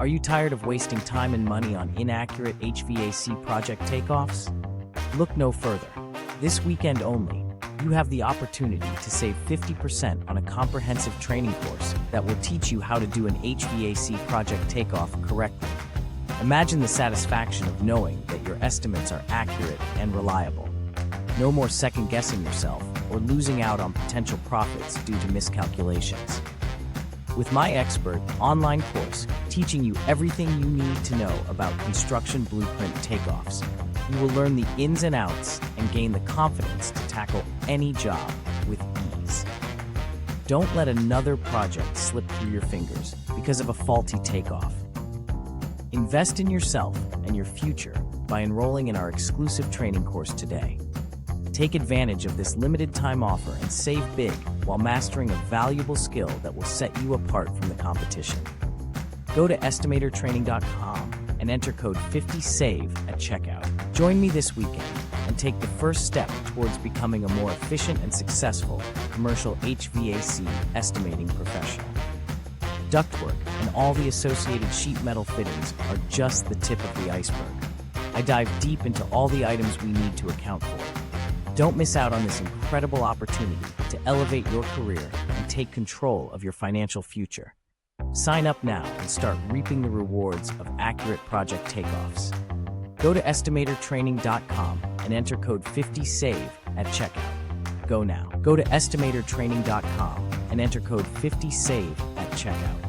Are you tired of wasting time and money on inaccurate HVAC project takeoffs? Look no further. This weekend only, you have the opportunity to save 50% on a comprehensive training course that will teach you how to do an HVAC project takeoff correctly. Imagine the satisfaction of knowing that your estimates are accurate and reliable. No more second-guessing yourself or losing out on potential profits due to miscalculations. With my expert online course teaching you everything you need to know about construction blueprint takeoffs, you will learn the ins and outs and gain the confidence to tackle any job with ease. Don't let another project slip through your fingers because of a faulty takeoff. Invest in yourself and your future by enrolling in our exclusive training course today. Take advantage of this limited-time offer and save big while mastering a valuable skill that will set you apart from the competition. Go to estimatortraining.com and enter code 50SAVE at checkout. Join me this weekend and take the first step towards becoming a more efficient and successful commercial HVAC estimating professional. Ductwork and all the associated sheet metal fittings are just the tip of the iceberg. I dive deep into all the items we need to account for. Don't miss out on this incredible opportunity to elevate your career and take control of your financial future. Sign up now and start reaping the rewards of accurate project takeoffs. Go to estimatortraining.com and enter code 50SAVE at checkout. Go now. Go to estimatortraining.com and enter code 50SAVE at checkout.